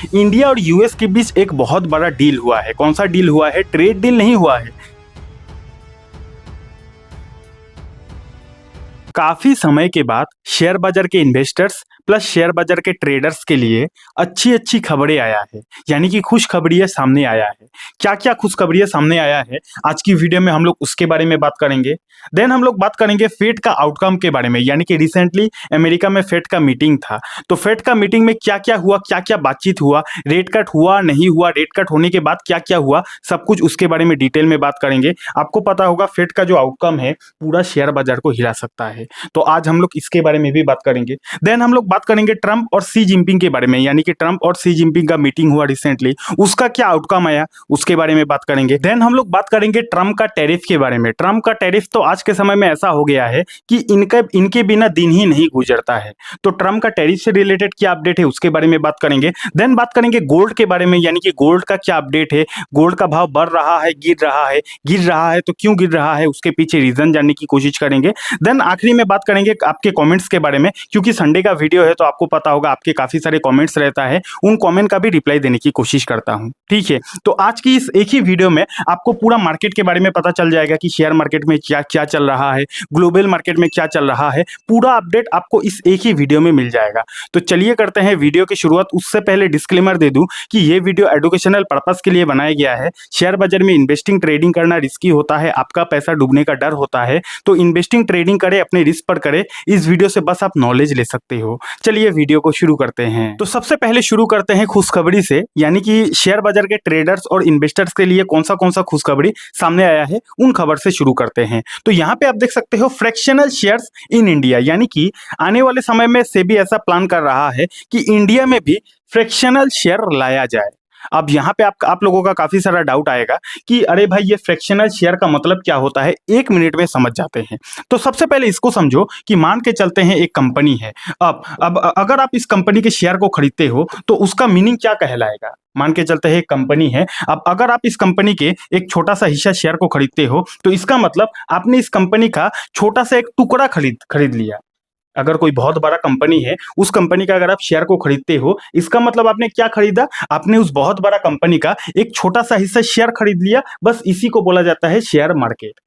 India और US के बीच एक बहुत बड़ा डील हुआ है। कौन सा डील हुआ है? ट्रेड डील नहीं हुआ है। काफी समय के बाद शेयर बाजार के इन्वेस्टर्स प्लस शेयर बाजार के ट्रेडर्स के लिए अच्छी अच्छी खबरें आया है, यानी कि खुशखबरियां सामने आया है। क्या क्या खुशखबरियां सामने आया है आज की वीडियो में हम लोग उसके बारे में बात करेंगे। देन हम लोग बात करेंगे फेड का आउटकम के बारे में, यानी कि रिसेंटली अमेरिका में फेड का मीटिंग था। तो फेड का मीटिंग में क्या क्या हुआ, क्या क्या बातचीत हुआ, रेट कट हुआ नहीं हुआ, रेट कट होने के बाद क्या क्या हुआ, सब कुछ उसके बारे में डिटेल में बात करेंगे। आपको पता होगा फेड का जो आउटकम है पूरा शेयर बाजार को हिला सकता है, तो आज हम लोग इसके बारे में भी बात करेंगे। देन हम लोग बात करेंगे ट्रंप और सी जिनपिंग के बारे में, यानी कि ट्रंप और सी जिनपिंग का मीटिंग हुआ रिसेंटली, उसका क्या आउटकम आया उसके बारे में बात करेंगे। देन हम लोग बात करेंगे ट्रंप का टैरिफ के बारे में। ट्रंप का टैरिफ तो आज के समय में ऐसा हो गया है कि इनके बिना दिन ही नहीं गुजरता है। तो ट्रंप का टैरिफ से रिलेटेड क्या अपडेट है उसके बारे में बात करेंगे। देन बात करेंगे गोल्ड के बारे में, यानी कि गोल्ड का क्या अपडेट है, गोल्ड का भाव बढ़ रहा है, गिर रहा है तो क्यों गिर रहा है, उसके पीछे रीजन जानने की कोशिश करेंगे। देन आखिरी में बात करेंगे आपके कमेंट्स के बारे में, क्योंकि संडे का वीडियो है तो आपको पता होगा आपके काफी सारे कमेंट्स रहता है, उन कमेंट का भी रिप्लाई देने की कोशिश करता हूं। ठीक है, तो आज की इस एक ही वीडियो में आपको पूरा मार्केट के बारे में पता चल जाएगा कि शेयर मार्केट में क्या क्या चल रहा है, ग्लोबल मार्केट में क्या चल रहा है, पूरा अपडेट आपको इस एक ही वीडियो में मिल जाएगा। तो चलिए करते हैं वीडियो की शुरुआत। उससे पहले डिस्क्लेमर दे दूं कि ये वीडियो एजुकेशनल पर्पस के लिए बनाया गया है। शेयर बाजार में इन्वेस्टिंग ट्रेडिंग करना रिस्की होता है, आपका पैसा डूबने का डर होता है, तो इन्वेस्टिंग ट्रेडिंग करें, अपने रिस्क पर करें। इस वीडियो से बस आप नॉलेज ले सकते हो। चलिए वीडियो को शुरू करते हैं। तो सबसे पहले शुरू करते हैं खुशखबरी से, यानी कि शेयर बाजार के ट्रेडर्स और इन्वेस्टर्स के लिए कौन सा खुशखबरी सामने आया है, उन खबर से शुरू करते हैं। तो यहाँ पे आप देख सकते हो फ्रैक्शनल शेयर्स इन इंडिया, यानी कि आने वाले समय में सेबी ऐसा प्लान कर रहा है कि इंडिया में भी फ्रैक्शनल शेयर लाया जाए। अब यहाँ पे आप लोगों का काफी सारा डाउट आएगा कि अरे भाई ये फ्रैक्शनल शेयर का मतलब क्या होता है, एक मिनट में समझ जाते हैं। तो सबसे पहले इसको समझो कि मान के चलते हैं एक कंपनी है। अब अगर आप इस कंपनी के शेयर को खरीदते हो तो उसका मीनिंग क्या कहलाएगा। मान के चलते हैं एक कंपनी है, अब अगर आप इस कंपनी के एक छोटा सा हिस्सा शेयर को खरीदते हो तो इसका मतलब आपने इस कंपनी का छोटा सा एक टुकड़ा खरीद लिया। अगर कोई बहुत बड़ा कंपनी है, उस कंपनी का अगर आप शेयर को खरीदते हो, इसका मतलब आपने क्या खरीदा, आपने उस बहुत बड़ा कंपनी का एक छोटा सा हिस्सा शेयर खरीद लिया। बस इसी को बोला जाता है शेयर मार्केट।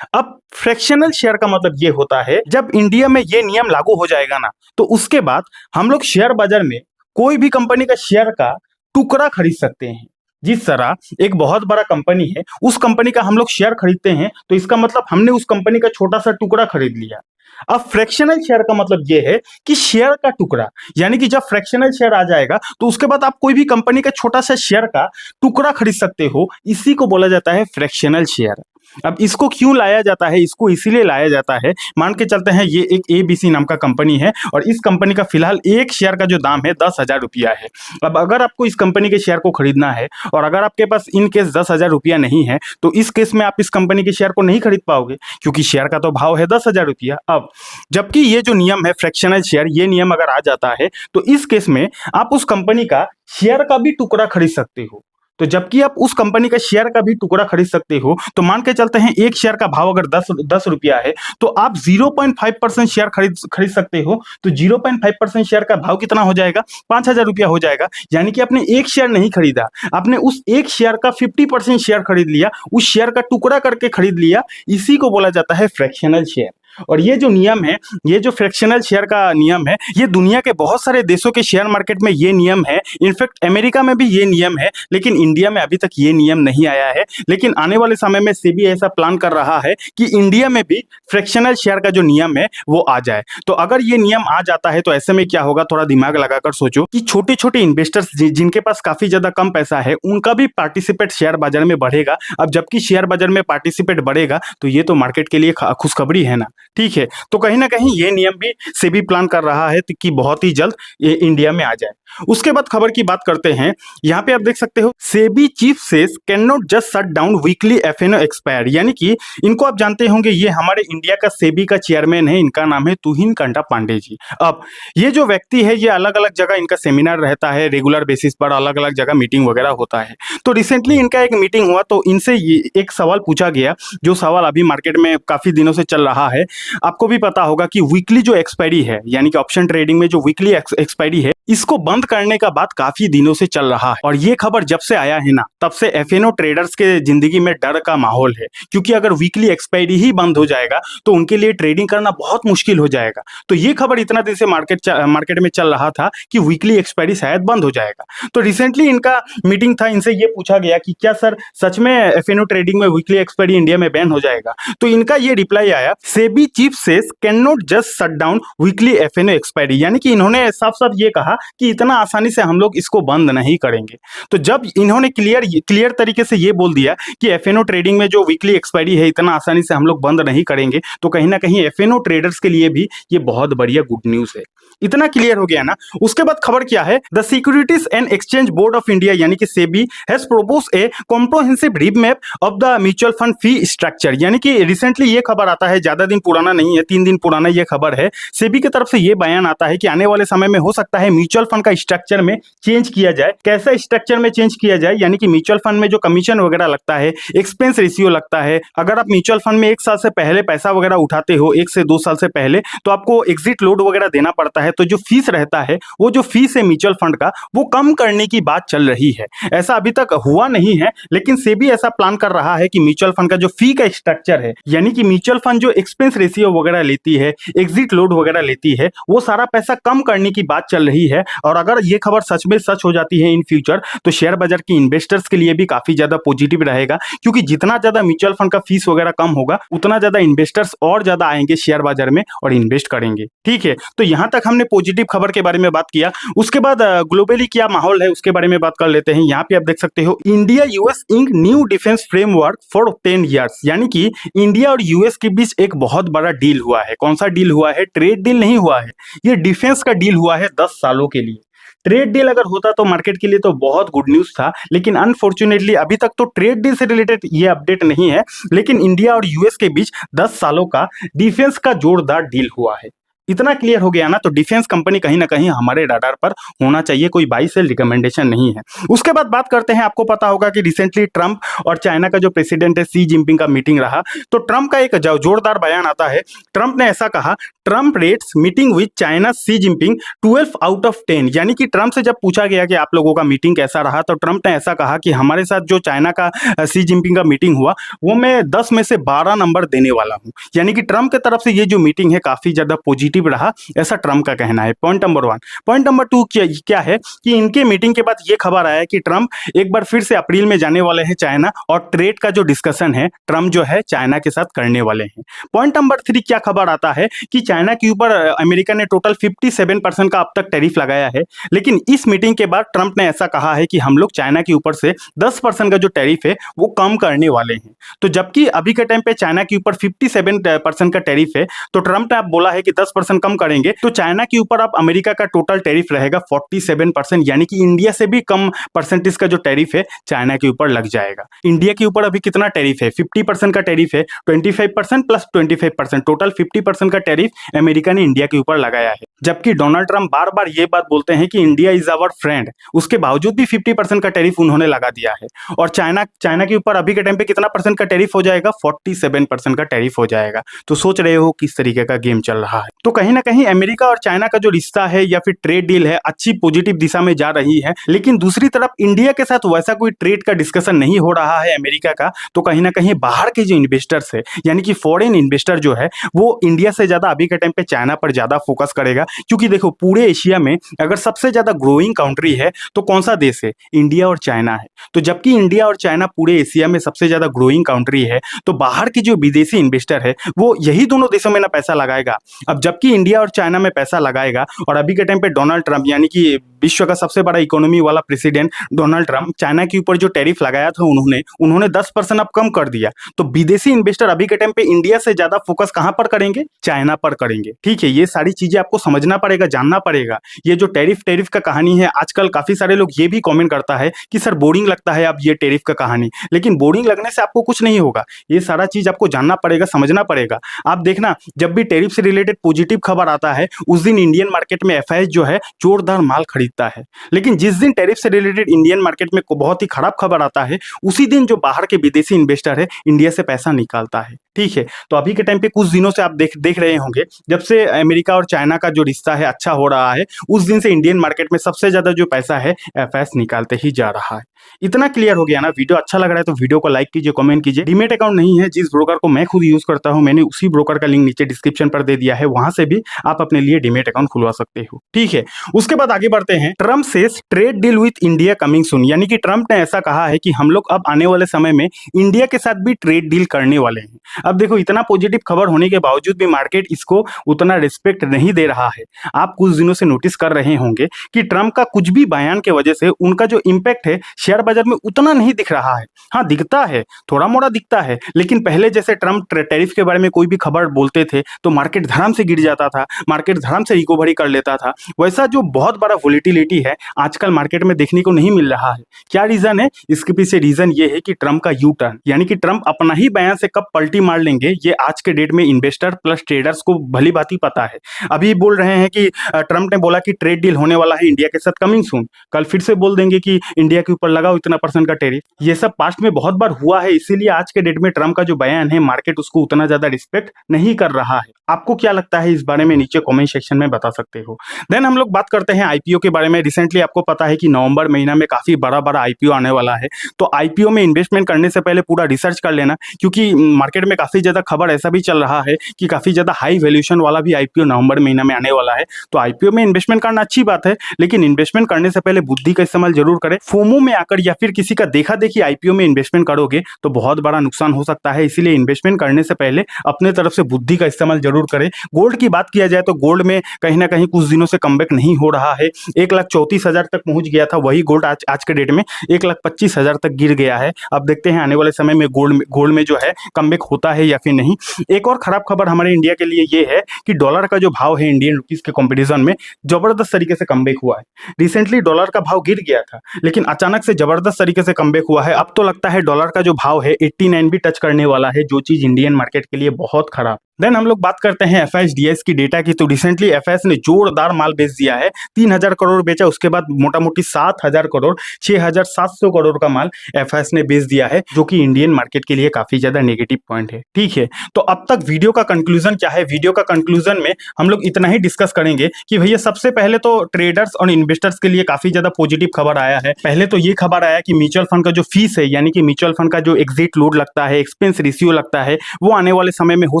अब फ्रैक्शनल शेयर का मतलब ये होता है जब इंडिया में ये नियम लागू हो जाएगा ना, तो उसके बाद हम लोग शेयर बाजार में कोई भी कंपनी का शेयर का टुकड़ा खरीद सकते हैं। जिस तरह एक बहुत बड़ा कंपनी है, उस कंपनी का हम लोग शेयर खरीदते हैं तो इसका मतलब हमने उस कंपनी का छोटा सा टुकड़ा खरीद लिया। अब फ्रैक्शनल शेयर का मतलब यह है कि शेयर का टुकड़ा, यानी कि जब फ्रैक्शनल शेयर आ जाएगा तो उसके बाद आप कोई भी कंपनी का छोटा सा शेयर का टुकड़ा खरीद सकते हो। इसी को बोला जाता है फ्रैक्शनल शेयर। अब इसको क्यों लाया जाता है, इसको इसीलिए लाया जाता है, मान के चलते हैं ये एक एबीसी नाम का कंपनी है और इस कंपनी का फिलहाल एक शेयर का जो दाम है 10,000 रुपया है। अब अगर आपको इस कंपनी के शेयर को खरीदना है और अगर आपके पास इन केस 10,000 रुपया नहीं है तो इस केस में आप इस कंपनी के शेयर को नहीं खरीद पाओगे, क्योंकि शेयर का तो भाव है 10,000 रुपया। अब जबकि ये जो नियम है फ्रैक्शनल शेयर, ये नियम अगर आ जाता है तो इस केस में आप उस कंपनी का शेयर का भी टुकड़ा खरीद सकते हो। तो जबकि आप उस कंपनी का शेयर का भी टुकड़ा खरीद सकते हो, तो मान के चलते हैं एक शेयर का भाव अगर 10 रुपया है तो आप 0.5% शेयर खरीद सकते हो। तो 0.5% शेयर का भाव कितना हो जाएगा, 5,000 रुपया हो जाएगा। यानी कि आपने एक शेयर नहीं खरीदा, आपने उस एक शेयर का 50% शेयर खरीद लिया, उस शेयर का टुकड़ा करके खरीद लिया। इसी को बोला जाता है फ्रैक्शनल शेयर। और ये जो नियम है, ये जो फ्रैक्शनल शेयर का नियम है, ये दुनिया के बहुत सारे देशों के शेयर मार्केट में ये नियम है। इनफैक्ट अमेरिका में भी ये नियम है, लेकिन इंडिया में अभी तक ये नियम नहीं आया है। लेकिन आने वाले समय में सेबी ऐसा प्लान कर रहा है कि इंडिया में भी फ्रैक्शनल शेयर का जो नियम है वो आ जाए। तो अगर ये नियम आ जाता है तो ऐसे में क्या होगा, थोड़ा दिमाग लगाकर सोचो कि छोटे छोटे इन्वेस्टर्स जिनके पास काफी ज्यादा कम पैसा है, उनका भी पार्टिसिपेट शेयर बाजार में बढ़ेगा। अब जबकि शेयर बाजार में पार्टिसिपेट बढ़ेगा तो ये तो मार्केट के लिए खुशखबरी है ना। ठीक है, तो कहीं ना कहीं ये नियम भी सेबी प्लान कर रहा है कि बहुत ही जल्द ये इंडिया में आ जाए। उसके बाद खबर की बात करते हैं। यहाँ पे आप देख सकते हो SEBI chief says can not just shut down weekly F&O expire, यानी कि इनको आप जानते होंगे, ये हमारे इंडिया का सेबी का चेयरमैन है, इनका नाम है तुहिन कंटा पांडे जी। अब ये जो व्यक्ति है, ये अलग अलग जगह इनका सेमिनार रहता है, रेगुलर बेसिस पर अलग अलग जगह मीटिंग वगैरह होता है। तो रिसेंटली इनका एक मीटिंग हुआ तो इनसे एक सवाल पूछा गया, जो सवाल अभी मार्केट में काफी दिनों से चल रहा है। आपको भी पता होगा कि वीकली जो एक्सपायरी है, यानी कि ऑप्शन ट्रेडिंग में जो वीकली एक्सपायरी है, इसको बंद करने का बात काफी दिनों से चल रहा है और ये खबर जब से आया है ना तब से एफएनओ ट्रेडर्स के जिंदगी में डर का माहौल है, क्योंकि अगर वीकली एक्सपायरी ही बंद हो जाएगा तो उनके लिए ट्रेडिंग करना बहुत मुश्किल हो जाएगा। तो ये खबर इतना दिन से मार्केट में चल रहा था कि वीकली एक्सपायरी शायद बंद हो जाएगा। तो रिसेंटली इनका मीटिंग था, इनसे ये पूछा गया कि क्या सर सच में एफएनओ ट्रेडिंग में वीकली एक्सपायरी इंडिया में बैन हो जाएगा। तो इनका ये रिप्लाई आया, SEBI chief says can not just shut down weekly F&O expiry, यानी कि इन्होंने साफ साफ ये कहा कि इतना आसानी से हम लोग इसको बंद नहीं करेंगे। तो जब इन्होंने क्लियर तरीके से ये बोल दिया कि एफएनओ ट्रेडिंग में जो वीकली एक्सपायरी है इतना आसानी से हम लोग बंद नहीं करेंगे, तो कहीं ना कहीं एफएनओ ट्रेडर्स के लिए भी ये बहुत बढ़िया गुड न्यूज है। इतना क्लियर हो गया ना। उसके बाद खबर क्या है, the securities and exchange board of India यानी कि SEBI has proposed A comprehensive remap of the mutual fund fee structure, यानी कि रिसेंटली ये खबर आता है, ज्यादा दिन पुराना नहीं है, 3 दिन पुराना ये खबर है। सेबी की तरफ से ये बयान आता है कि आने वाले समय में हो सकता है म्यूचुअल फंड का स्ट्रक्चर में चेंज किया जाए। कैसा स्ट्रक्चर में चेंज किया जाए, यानी कि म्यूचुअल फंड में जो कमीशन वगैरह लगता है, एक्सपेंस रेशियो लगता है, अगर आप म्यूचुअल फंड में 1 साल से पहले पैसा वगैरह उठाते हो, 1 से 2 साल से पहले, तो आपको एग्जिट लोड वगैरह देना पड़ता है। तो जो फीस रहता है, वो जो फीस है म्यूचुअल फंड का, वो कम करने की बात चल रही है। ऐसा अभी तक हुआ नहीं है, लेकिन सेबी ऐसा प्लान कर रहा है कि म्यूचुअल फंड का जो फी का स्ट्रक्चर है, यानी कि म्यूचुअल फंड जो एक्सपेंस रेशियो वगैरह लेती है, एग्जिट लोड वगैरह लेती है, वो सारा पैसा कम करने की बात चल रही है। और अगर ये खबर सच में सच हो जाती है इन फ्यूचर, तो शेयर बाजार के इन्वेस्टर्स के लिए भी काफी ज्यादा पॉजिटिव रहेगा, क्योंकि जितना ज्यादा म्यूचुअल फंड का फीस वगैरह कम होगा, उतना ज्यादा इन्वेस्टर्स और ज्यादा आएंगे शेयर बाजार में और इन्वेस्ट करेंगे। ठीक है, तो यहां तक हमने पॉजिटिव खबर के बारे में बात किया। उसके बाद ग्लोबली क्या माहौल है उसके बारे में बात कर लेते हैं। यहाँ पे आप देख सकते हो, India US ink new defence framework for 10 years, यानी कि इंडिया और यूएस के बीच एक बहुत बड़ा डील हुआ है। कौन सा डील हुआ है? ट्रेड डील नहीं हुआ है, ये डिफेंस का डील हुआ है 10 सालों के लिए। ट्रेड डील अगर होता तो मार्केट के लिए तो बहुत गुड न्यूज था, लेकिन अनफॉर्चुनेटली अभी तक तो ट्रेड डील से रिलेटेड ये अपडेट नहीं है। लेकिन इंडिया और यूएस के बीच 10 सालों का डिफेंस का जोरदार डील हुआ है। इतना क्लियर हो गया ना, तो डिफेंस कंपनी कहीं ना कहीं हमारे रडार पर होना चाहिए, कोई बाई सेल रिकमेंडेशन नहीं है। उसके बाद बात करते हैं, आपको पता होगा कि रिसेंटली ट्रंप और चाइना का जो प्रेसिडेंट है शी जिनपिंग का मीटिंग रहा। तो ट्रंप का एक जोरदार बयान आता है। ट्रंप ने ऐसा कहा, Trump rates meeting with China Xi Jinping 12 out of 10, यानी कि ट्रंप से जब पूछा गया कि आप लोगों का मीटिंग कैसा रहा, तो ट्रंप ने ऐसा कहा कि हमारे साथ जो चाइना का शी जिनपिंग का मीटिंग हुआ, वो मैं 10 में से 12 नंबर देने वाला हूं। यानी कि ट्रंप की तरफ से ये जो मीटिंग है काफी ज्यादा पॉजिटिव रहा, ऐसा ट्रंप का कहना है। Point number 1। पॉइंट नंबर 2 क्या है कि इनके मीटिंग के बाद ये खबर आया कि ट्रंप एक बार फिर से अप्रैल में जाने वाले हैं चाइना, और ट्रेड का जो डिस्कशन है ट्रंप जो है चाइना के साथ करने वाले हैं। पॉइंट नंबर 3 क्या खबर आता है कि चाइना के ऊपर अमेरिका ने टोटल 57% का अब तक टैरिफ लगाया है, लेकिन इस मीटिंग के बाद ट्रंप ने ऐसा कहा है कि हम लोग चाइना के ऊपर से 10% का जो टैरिफ है वो कम करने वाले हैं। तो जबकि अभी के टाइम पे चाइना के ऊपर 57% का टैरिफ है, तो ट्रंप ने अब बोला है कि 10% कम करेंगे, तो चाइना के ऊपर अब अमेरिका का टोटल टैरिफ रहेगा 47%, यानी कि इंडिया से भी कम परसेंटेज का जो टैरिफ है चाइना के ऊपर लग जाएगा। इंडिया के ऊपर अभी कितना टैरिफ है? 50% का टैरिफ है, 25% प्लस 25%, टोटल 50% का टैरिफ अमेरिका ने इंडिया के ऊपर लगाया है। जबकि डोनाल्ड ट्रंप बार बार ये बात बोलते हैं कि इंडिया इज आवर फ्रेंड, उसके बावजूद भी 50% का टैरिफ उन्होंने लगा दिया है। और चाइना के ऊपर अभी के टाइम पे कितना परसेंट का टैरिफ हो जाएगा? 47% का टैरिफ हो जाएगा। तो सोच रहे हो किस तरीके का गेम चल रहा है। तो कहीं ना कहीं अमेरिका और चाइना का जो रिश्ता है या फिर ट्रेड डील है अच्छी पॉजिटिव दिशा में जा रही है, लेकिन दूसरी तरफ इंडिया के साथ वैसा कोई ट्रेड का डिस्कशन नहीं हो रहा है अमेरिका का। तो कहीं ना कहीं बाहर के जो इन्वेस्टर्स है, यानी कि फॉरेन इन्वेस्टर जो है, वो इंडिया से ज्यादा अभी के टाइम पे चाइना पर ज्यादा फोकस करेगा। क्योंकि देखो, पूरे एशिया में अगर सबसे ज्यादा ग्रोइंग कंट्री है तो कौन सा देश है? इंडिया और चाइना है। तो जबकि इंडिया और चाइना पूरे एशिया में सबसे ज्यादा ग्रोइंग कंट्री है, तो बाहर के जो विदेशी इन्वेस्टर है वो यही दोनों देशों में ना पैसा लगाएगा। अब जबकि इंडिया और चाइना में पैसा लगाएगा, और अभी के टाइम पे डोनाल्ड ट्रंप यानी कि विश्व का सबसे बड़ा इकोनॉमी वाला प्रेसिडेंट डोनाल्ड ट्रंप, चाइना के ऊपर जो टैरिफ लगाया था उन्होंने 10% अब कम कर दिया। तो विदेशी इन्वेस्टर अभी के टाइम पे इंडिया से ज्यादा फोकस कहां पर करेंगे? चाइना पर करेंगे। ठीक है, ये सारी चीजें आपको समझना पड़ेगा, जानना पड़ेगा। ये जो टैरिफ का कहानी है, आजकल काफी सारे लोग ये भी कमेंट करता है कि सर बोरिंग लगता है अब ये टैरिफ का कहानी, लेकिन बोरिंग लगने से आपको कुछ नहीं होगा। ये सारा चीज आपको जानना पड़ेगा, समझना पड़ेगा। आप देखना, जब भी टैरिफ से रिलेटेड पॉजिटिव खबर आता है, उस दिन इंडियन मार्केट में एफआईएस जो है जोरदार माल खरीद दिखता है। लेकिन जिस दिन टैरिफ से रिलेटेड इंडियन मार्केट में बहुत ही खराब खबर आता है, उसी दिन जो बाहर के विदेशी इन्वेस्टर है इंडिया से पैसा निकालता है। ठीक है, तो अभी के टाइम पे कुछ दिनों से आप देख रहे होंगे, जब से अमेरिका और चाइना का जो रिश्ता है अच्छा हो रहा है, उस दिन से इंडियन मार्केट में सबसे ज्यादा जो पैसा है एफएस निकालते ही जा रहा है। इतना क्लियर हो गया ना? वीडियो अच्छा लग रहा है तो वीडियो को लाइक कीजिए, कमेंट कीजिए। डीमेट अकाउंट नहीं है जिस ब्रोकर को मैं खुद यूज करता हूं, मैंने उसी ब्रोकर का लिंक नीचे डिस्क्रिप्शन पर दे दिया है, वहां से भी आप अपने लिए डीमेट अकाउंट खुलवा सकते हो। ठीक है, उसके बाद आगे बढ़ते हैं। Trump says trade deal with India coming soon, यानी कि ट्रम्प ने ऐसा कहा है कि हम लोग अब आने वाले समय में इंडिया के साथ भी ट्रेड डील करने वाले हैं। अब देखो, इतना पॉजिटिव खबर होने के बावजूद भी मार्केट इसको उतना रिस्पेक्ट नहीं दे रहा है। आप कुछ दिनों से नोटिस कर रहे होंगे कि ट्रम्प का कुछ भी बयान के वजह से उनका जो इम्पैक्ट है शेयर बाजार में उतना नहीं दिख रहा है। हाँ, दिखता है, थोड़ा मोड़ा दिखता है, लेकिन पहले जैसे ट्रम्प टैरिफ के बारे में कोई भी खबर बोलते थे तो मार्केट धड़ाम से गिर जाता था, मार्केट धड़ाम से रिकवरी कर लेता था। वैसा जो बहुत बड़ा वोलेटिलिटी है आजकल मार्केट में देखने को नहीं मिल रहा है। क्या रीजन है? इसके पीछे रीजन ये है कि ट्रम्प का यू टर्न, यानी कि ट्रम्प अपना ही बयान से कब पलटी मार लेंगे ये आज के डेट में इन्वेस्टर प्लस ट्रेडर्स को भली भांति पता है। अभी बोल रहे हैं कि ट्रम्प ने बोला कि ट्रेड डील होने वाला है इंडिया के साथ कमिंग सून, कल फिर से बोल देंगे कि इंडिया के ऊपर लगाओ इतना % का टैरिफ। ये सब पास्ट में बहुत बार हुआ है, इसीलिए आज के डेट में ट्रम्प का जो बयान है मार्केट उसको उतना ज्यादा रिस्पेक्ट नहीं कर रहा है। आपको क्या लगता है इस बारे में नीचे कमेंट सेक्शन में बता सकते हो। देन हम लोग बात करते हैं आईपीओ के बारे में। रिसेंटली आपको पता है कि नवंबर महीना में काफी बड़ा बड़ा आईपीओ आने वाला है, तो आईपीओ में इन्वेस्टमेंट करने से पहले पूरा रिसर्च कर लेना, क्योंकि मार्केट में काफी ज्यादा खबर ऐसा भी चल रहा है कि काफी ज्यादा हाई वैल्यूएशन वाला भी आईपीओ नवंबर महीना में आने वाला है। तो आईपीओ में इन्वेस्टमेंट करना अच्छी बात है, लेकिन इन्वेस्टमेंट करने से पहले बुद्धि का इस्तेमाल जरूर करें। फोमो में आकर या फिर किसी का देखा देखी आईपीओ में इन्वेस्टमेंट करोगे तो बहुत बड़ा नुकसान हो सकता है, इसीलिए इन्वेस्टमेंट करने से पहले अपने तरफ से बुद्धि का इस्तेमाल जरूर करें। गोल्ड की बात किया जाए तो गोल्ड में कहीं ना कहीं कुछ दिनों से कमबैक नहीं हो रहा है। 1,34,000 तक पहुंच गया था, वही गोल्ड आज के डेट में 1,25,000 तक गिर गया है। अब देखते हैं आने वाले समय में गोल्ड में जो है कमबैक होता है या फिर नहीं। एक और खराब खबर हमारे इंडिया के लिए ये है कि डॉलर का जो भाव है इंडियन रुपीस के कंपैरिजन में जबरदस्त तरीके से कमबैक हुआ है। रिसेंटली डॉलर का भाव गिर गया था, लेकिन अचानक से जबरदस्त तरीके से कमबैक हुआ है। अब तो लगता है डॉलर का जो भाव है 89 भी टच करने वाला है, जो चीज इंडियन मार्केट के लिए बहुत खराब। देन हम लोग बात करते हैं एफआईएस की डेटा की। तो रिसेंटली एफआईएस ने जोरदार माल बेच दिया है, 3,000 करोड़ बेचा, उसके बाद मोटा मोटी 7,000 करोड़ 6,700 करोड़ का माल एफआईएस ने बेच दिया है, जो कि इंडियन मार्केट के लिए काफी ज्यादा नेगेटिव पॉइंट है। ठीक है, तो अब तक वीडियो का कंक्लूजन क्या है? वीडियो का कंक्लूजन में हम लोग इतना ही डिस्कस करेंगे कि भैया सबसे पहले तो ट्रेडर्स और इन्वेस्टर्स के लिए काफी ज्यादा पॉजिटिव खबर आया है। पहले तो ये खबर आया कि म्यूचुअल फंड का जो फीस है, यानी कि म्यूचुअल फंड का जो एग्जिट लोड लगता है, एक्सपेंस रेशियो लगता है, वो आने वाले समय में हो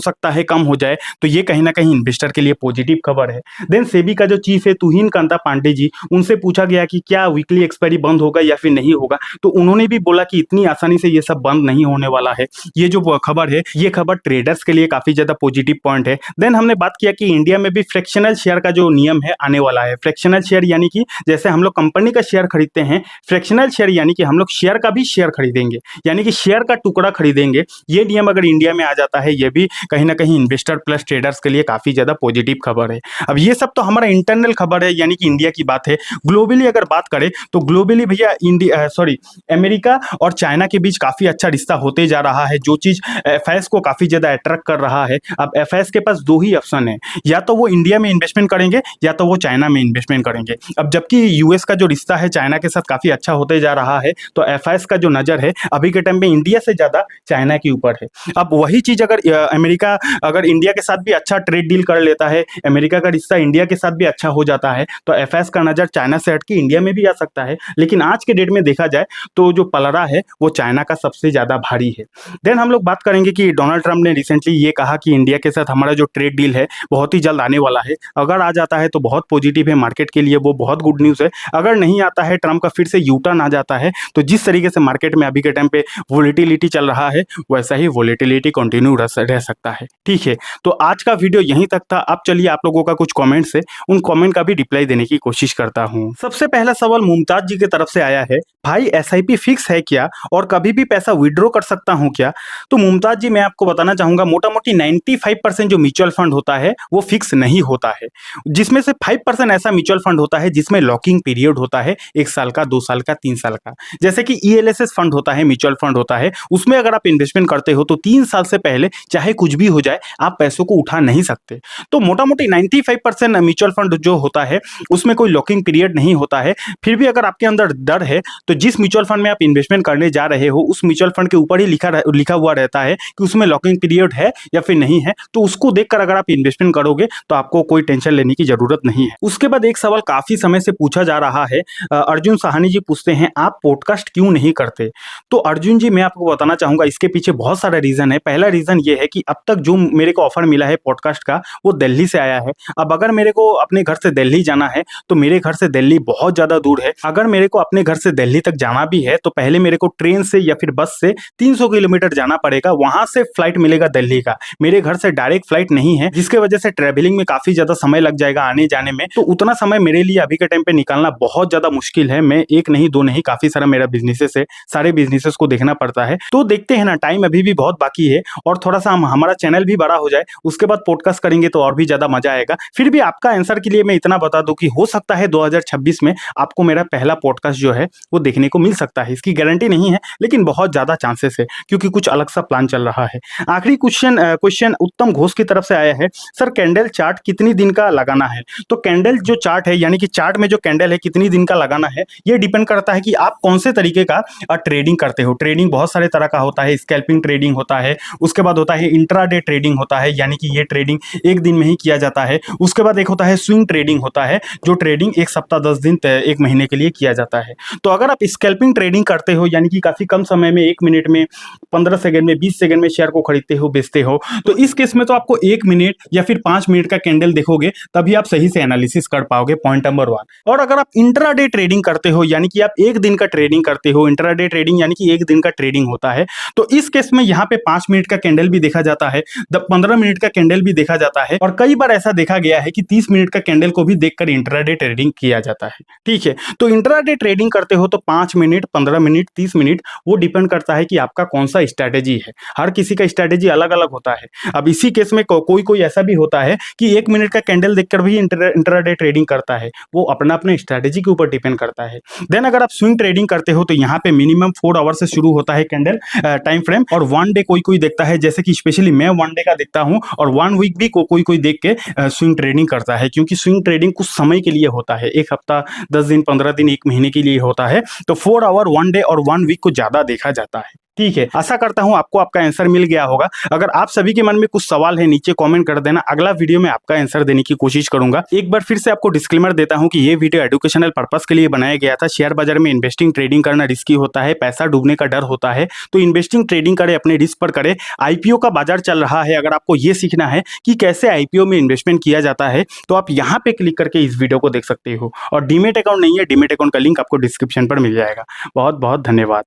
सकता है कम हो जाए, तो ये कहीं ना कहीं इन्वेस्टर के लिए पॉजिटिव खबर है। देन सेबी का जो चीफ है तुहिन कांता पांडे जी, उनसे पूछा गया कि क्या वीकली एक्सपायरी बंद होगा या फिर नहीं होगा, तो उन्होंने भी बोला कि इतनी आसानी से ये सब बंद नहीं होने वाला है। ये जो खबर है ये खबर ट्रेडर्स के लिए काफी ज्यादा पॉजिटिव पॉइंट है। देन हमने बात किया कि इंडिया में भी फ्रैक्शनल शेयर का जो नियम है आने वाला है। फ्रैक्शनल शेयर यानी कि जैसे हम लोग कंपनी का शेयर खरीदते हैं, फ्रैक्शनल शेयर यानी कि हम लोग शेयर का भी शेयर खरीदेंगे, यानी कि शेयर का टुकड़ा खरीदेंगे। ये नियम अगर इंडिया में आ जाता है, ये भी कहीं ना कहीं इन्वेस्टर प्लस ट्रेडर्स के लिए काफी ज्यादा पॉजिटिव खबर है। अब ये सब तो हमारा इंटरनल खबर है, यानी कि इंडिया की बात है। ग्लोबली अगर बात करें तो ग्लोबली भैया अमेरिका और चाइना के बीच काफी अच्छा रिश्ता होते जा रहा है, जो चीज एफआईएस को काफी ज्यादा अट्रैक्ट कर रहा है। अब एफआईएस के पास दो ही ऑप्शन है, या तो वो इंडिया में इन्वेस्टमेंट करेंगे या तो वो चाइना में इन्वेस्टमेंट करेंगे। अब जबकि यूएस का जो रिश्ता है चाइना के साथ काफी अच्छा होते जा रहा है, तो एफआईएस का जो नजर है अभी के टाइम में इंडिया से ज्यादा चाइना के ऊपर है। अब वही चीज अगर अमेरिका अगर इंडिया के साथ भी अच्छा ट्रेड डील कर लेता है, अमेरिका का रिश्ता इंडिया के साथ भी अच्छा हो जाता है, तो एफआईएस का नजर चाइना से हटके इंडिया में भी आ सकता है। लेकिन आज के डेट में देखा जाए तो जो पलड़ा है वो चाइना का सबसे ज्यादा भारी है। देन हम लोग बात करेंगे कि डोनाल्ड ट्रंप ने रिसेंटली ये कहा कि इंडिया के साथ हमारा जो ट्रेड डील है बहुत ही जल्द आने वाला है। अगर आ जाता है तो बहुत पॉजिटिव है मार्केट के लिए, वो बहुत गुड न्यूज है। अगर नहीं आता है, ट्रंप का फिर से यू टर्न आ जाता है, तो जिस तरीके से मार्केट में अभी के टाइम पे वोलेटिलिटी चल रहा है वैसा ही वोलेटिलिटी कंटिन्यू रह सकता है। ठीक है, तो आज का वीडियो यहीं तक था। अब चलिए आप लोगों का कुछ कमेंट्स है, उन कमेंट का भी रिप्लाई देने की कोशिश करता हूं। सबसे पहला सवाल मुमताज जी की तरफ से आया है, भाई एसआईपी फिक्स है क्या और कभी भी पैसा विड्रॉ कर सकता हूं क्या? तो मुमताज जी मैं आपको बताना चाहूंगा, मोटा मोटी 95% जो म्यूचुअल फंड होता है वो फिक्स नहीं होता है, जिसमें से 5% ऐसा म्यूचुअल फंड होता है जिसमें लॉकिंग पीरियड होता है 1 साल का, 2 साल का, 3 साल का। जैसे कि ईएलएसएस फंड होता है, म्यूचुअल फंड होता है, उसमें अगर आप इन्वेस्टमेंट करते हो तो 3 साल से पहले चाहे कुछ भी हो जाए है आप पैसों को उठा नहीं सकते। तो मोटा मोटी 95% म्यूचुअल फंड जो होता है उसमें कोई लॉकिंग पीरियड नहीं होता है। फिर भी अगर आपके अंदर डर है तो जिस म्यूचुअल फंड में आप इन्वेस्टमेंट करने जा रहे हो उस म्यूचुअल फंड के ऊपर ही लिखा हुआ रहता है कि उसमें लॉकिंग पीरियड है या फिर नहीं है, तो उसको देखकर अगर आप इन्वेस्टमेंट करोगे तो आपको कोई टेंशन लेने की जरूरत नहीं है। उसके बाद एक सवाल काफी समय से पूछा जा रहा है, अर्जुन साहनी जी पूछते हैं आप पॉडकास्ट क्यों नहीं करते। तो अर्जुन जी मैं आपको बताना चाहूंगा इसके पीछे बहुत सारा रीजन है। पहला रीजन ये है कि अब तक जो मेरे को ऑफर मिला है पॉडकास्ट का वो दिल्ली से आया है। अब अगर मेरे को अपने घर से दिल्ली जाना है तो मेरे घर से दिल्ली बहुत ज्यादा दूर है। अगर मेरे को अपने घर से दिल्ली तक जाना भी है तो पहले मेरे को ट्रेन से या फिर बस से 300 किलोमीटर जाना पड़ेगा, वहां से फ्लाइट मिलेगा दिल्ली का। मेरे घर से डायरेक्ट फ्लाइट नहीं है जिसके वजह से ट्रेवलिंग में काफी ज्यादा समय लग जाएगा आने जाने में। तो उतना समय मेरे लिए अभी के टाइम पे निकालना बहुत ज्यादा मुश्किल है। मैं एक नहीं दो नहीं काफी सारा मेरा बिजनेसेस है, सारे बिजनेसेस को देखना पड़ता है। तो देखते हैं ना, टाइम अभी भी बहुत बाकी है और थोड़ा सा हमारा चैनल भी बड़ा हो जाए उसके बाद पॉडकास्ट करेंगे तो और भी ज्यादा मजा आएगा। फिर भी आपका आंसर के लिए मैं इतना बता दूं कि हो सकता है 2026 में आपको मेरा पहला पॉडकास्ट जो है वो देखने को मिल सकता है। इसकी गारंटी नहीं है लेकिन बहुत ज्यादा चांसेस है क्योंकि कुछ अलग सा प्लान चल रहा है। आखिरी क्वेश्चन उत्तम घोष की तरफ से आया है, सर कैंडल चार्ट कितनी दिन का लगाना है। तो कैंडल जो चार्ट है यानी कि चार्ट में जो कैंडल है कितनी दिन का लगाना है ये डिपेंड करता है कि आप कौन से तरीके का ट्रेडिंग करते हो। ट्रेडिंग बहुत सारे तरह का होता है, स्कैल्पिंग ट्रेडिंग होता है, उसके बाद होता है इंट्राडे ट्रेडिंग होता है यानी कि ये ट्रेडिंग एक दिन में ही किया जाता है। उसके बाद एक होता है स्विंग ट्रेडिंग होता है जो ट्रेडिंग एक सप्ताह 10 दिन एक महीने के लिए किया जाता है। तो अगर आप स्कैल्पिंग ट्रेडिंग करते हो यानी कि काफी कम समय में 1 मिनट में 15 सेकंड में 20 सेकंड में शेयर को खरीदते हो बेचते हो तो इस केस में तो आपको 1 मिनट या फिर 5 मिनट का कैंडल देखोगे तभी आप सही से एनालिसिस कर पाओगे, पॉइंट नंबर 1। और अगर आप इंट्राडे ट्रेडिंग करते हो यानी कि आप एक दिन का ट्रेडिंग करते हो, इंट्राडे ट्रेडिंग यानी कि एक दिन का ट्रेडिंग होता है, तो इस केस में यहाँ पे 5 मिनट का कैंडल भी देखा जाता है, 15 मिनट का कैंडल भी देखा जाता है और कई बार ऐसा देखा गया है कि 30 मिनट का कैंडल को भी देखकर इंट्राडे ट्रेडिंग किया जाता है। ठीक है, तो इंट्राडे ट्रेडिंग करते हो तो 5 मिनट 15 मिनट 30 मिनट वो डिपेंड करता है कि आपका कौन सा स्ट्रैटेजी है। हर किसी का स्ट्रैटेजी अलग अलग होता है। अब इसी केस में कोई ऐसा भी होता है कि 1 मिनट का कैंडल देखकर भी इंट्राडे ट्रेडिंग करता है, वो अपना अपने स्ट्रैटेजी के ऊपर डिपेंड करता है। देन अगर आप स्विंग ट्रेडिंग करते हो तो यहाँ पे मिनिमम 4 आवर से शुरू होता है कैंडल टाइम फ्रेम और 1 डे कोई देखता है, जैसे कि स्पेशली मैं 1 डे का देखता हूँ और 1 वीक भी कोई देख के स्विंग ट्रेडिंग करता है क्योंकि स्विंग ट्रेडिंग कुछ समय के लिए होता है, 1 हफ्ता 10 दिन 15 दिन 1 महीने के लिए होता है। तो 4 आवर 1 डे और 1 वीक को ज्यादा देखा जाता है। ठीक है, आशा करता हूं आपको आपका आंसर मिल गया होगा। अगर आप सभी के मन में कुछ सवाल है नीचे कमेंट कर देना, अगला वीडियो में आपका आंसर देने की कोशिश करूंगा। एक बार फिर से आपको डिस्क्लेमर देता हूं कि ये वीडियो एजुकेशनल पर्पस के लिए बनाया गया था। शेयर बाजार में इन्वेस्टिंग ट्रेडिंग करना रिस्की होता है, पैसा डूबने का डर होता है, तो इन्वेस्टिंग ट्रेडिंग करे अपने रिस्क पर करे। आईपीओ का बाजार चल रहा है, अगर आपको ये सीखना है कि कैसे आईपीओ में इन्वेस्टमेंट किया जाता है तो आप यहाँ पे क्लिक करके इस वीडियो को देख सकते हो। और डीमेट अकाउंट नहीं है, डीमेट अकाउंट का लिंक आपको डिस्क्रिप्शन पर मिल जाएगा। बहुत बहुत धन्यवाद।